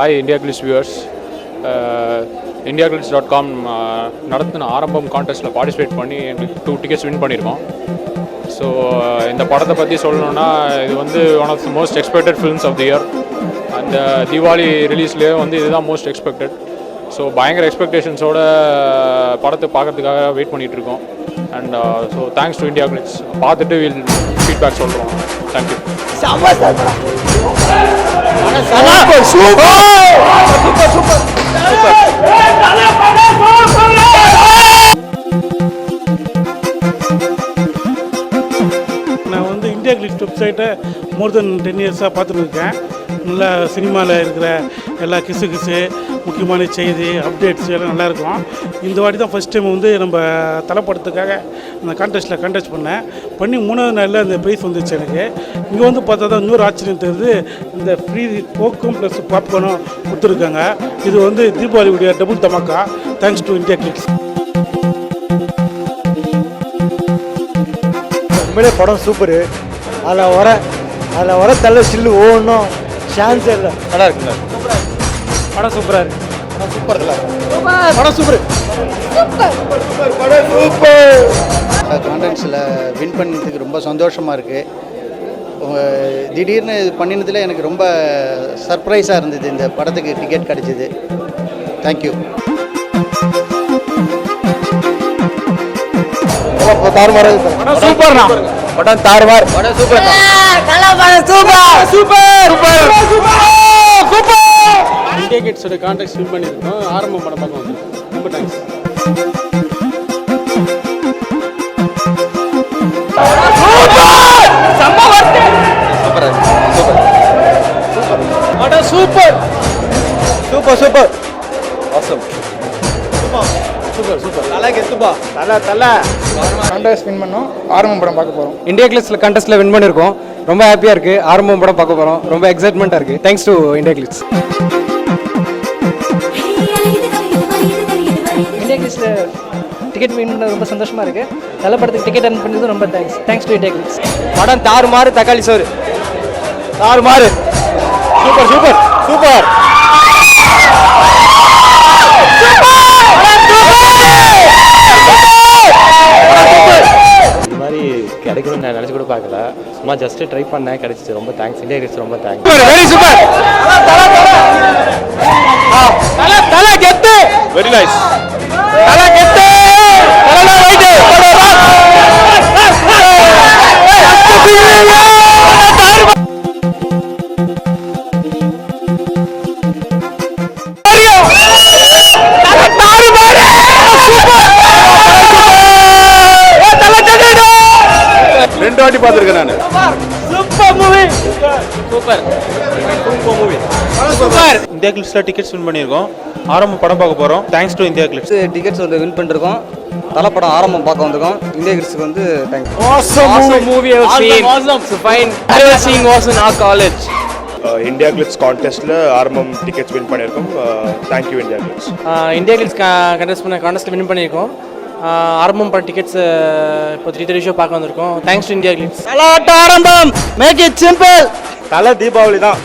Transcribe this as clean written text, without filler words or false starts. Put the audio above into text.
Hi India Glitz viewers. indiaglitz.com நடத்தின ஆரம்பம் கான்டெஸ்ட்டில் participate பண்ணி எங்களுக்கு 2 tickets வின் பண்ணியிருக்கோம். ஸோ இந்த படத்தை பற்றி சொல்லணுன்னா இது வந்து one of the most expected films of the year. அந்த தீபாவளி ரிலீஸ்லேயே வந்து இதுதான் மோஸ்ட் எக்ஸ்பெக்டட். ஸோ பயங்கர எக்ஸ்பெக்டேஷன்ஸோட படத்தை பார்க்கறதுக்காக வெயிட் பண்ணிகிட்ருக்கோம். And so thanks to India glitz. பார்த்துட்டு வில் ஃபீட்பேக் சொல்கிறோம். தேங்க்யூ. நான் வந்து இந்தியா கிளிட்ஸ் வெப்சைட்டை மோர் தென் 10 இயர்ஸாக பார்த்துட்டு இருக்கேன். நல்லா சினிமாவில் இருக்கிற எல்லா கிசு முக்கியமான செய்தி அப்டேட்ஸ் எல்லாம் நல்லாயிருக்கும். இந்த வாட்டி தான் ஃபஸ்ட் டைம் வந்து நம்ம தலைப்படத்துக்காக அந்த கண்டெஸ்ட் பண்ணி 3வது நாளில் அந்த ப்ரைஸ் வந்துச்சு எனக்கு. இங்கே வந்து பார்த்தா தான் இன்னொரு ஆச்சரியம் தெரியுது. இந்த ஃப்ரீ கோக்கும் ப்ளஸ் பாப்கார்னும் கொடுத்துருக்காங்க. இது வந்து தீபாவளியுடைய double dhamaka. Thanks to IndiaGlitz. உண்மையிலே படம் சூப்பரு. அதில் வர தலை சில்லு ஒவ்வொன்றும் சான்ஸே இல்லை. நல்லா இருக்குங்க. படம் சூப்பராக இருக்கு. படம் சூப்பர் இல்லை. படம் சூப்பர். படம் சூப்பர். கான்டென்ட்ஸில் வின் பண்ணதுக்கு ரொம்ப சந்தோஷமாக இருக்குது. திடீர்னு இது பண்ணினதில் எனக்கு ரொம்ப சர்ப்ரைஸாக இருந்தது. இந்த படத்துக்கு டிக்கெட் கிடச்சிது. தேங்க்யூ. தாறுமாறு படம் சூப்பர்ண்ணா. படம் தாறுமாறு. படம் சூப்பர். இந்தியா கிளிட்ஸோட கான்டெஸ்ட் வின் பண்ணியிருக்கோம். ஆரம்பம் படம் பார்க்க வந்து ரொம்ப thanks. Super super super awesome. Super நல்லா கெத்துப்பா. தலை கான்டெஸ்ட் வின் பண்ணோம். ஆரம்பம் படம் பார்க்க போகிறோம். இந்தியா கிளிட்ஸில் கான்டெஸ்ட்டில் வின் பண்ணியிருக்கோம். ரொம்ப ஹாப்பியாக இருக்குது. ஆரம்பம் படம் பார்க்க போகிறோம். ரொம்ப எக்ஸைட்மெண்ட்டாக இருக்குது. Thanks to IndiaGlitz. India கிளிட்ஸில் டிக்கெட் வின் பண்ண ரொம்ப சந்தோஷமாக இருக்குது. நல்ல படத்துக்கு டிக்கெட் வின் பண்ணது ரொம்ப தேங்க்ஸ் டு இந்தியா கிளிட்ஸ். படம் தாறுமாறு. தக்காளி சோறு தாறுமாறு. Super super super. இந்த மாதிரி கிடைக்கணும்னு நான் நினச்சி கூட பார்க்கல. சும்மா ஜஸ்ட் ட்ரை பண்ணேன், கிடைச்சிச்சு. ரொம்ப தேங்க்ஸ் இந்தியா கிளிட்ஸ். ரொம்ப தேங்க்ஸ். Very super. தலை கெத்து. Very nice. தலை கெத்து. ரெண்டு வாட்டி பார்த்துருக்கேன் நான். Super movie. Super movie. Super. India கிளிட்ஸில் டிக்கெட்ஸ் வின் பண்ணியிருக்கோம். ஆரம்பம் படம் பார்க்க போகிறோம். Thanks to IndiaGlitz. Tickets வந்து வின் பண்ணிருக்கோம். தலை படம் ஆரம்பம் பார்க்க வந்திருக்கோம். இந்தியா கிளிட்ஸ்க்கு வந்து thanks. Awesome movie. Awesome. So fine. Seeing was in our college. IndiaGlitz கான்டெஸ்ட்டில் ஆரம்பம் டிக்கெட்ஸ் வின் பண்ணியிருக்கோம். Thank you IndiaGlitz. IndiaGlitz கான்டெஸ்ட்டில் வின் பண்ணியிருக்கோம். ஆரம்பம் படம் டிக்கெட்ஸ் இப்போ 3:30 ஷோ பார்க்க வந்திருக்கோம். Thanks to IndiaGlitz. Arrambam. Make it simple. தலை தீபாவளி தான்.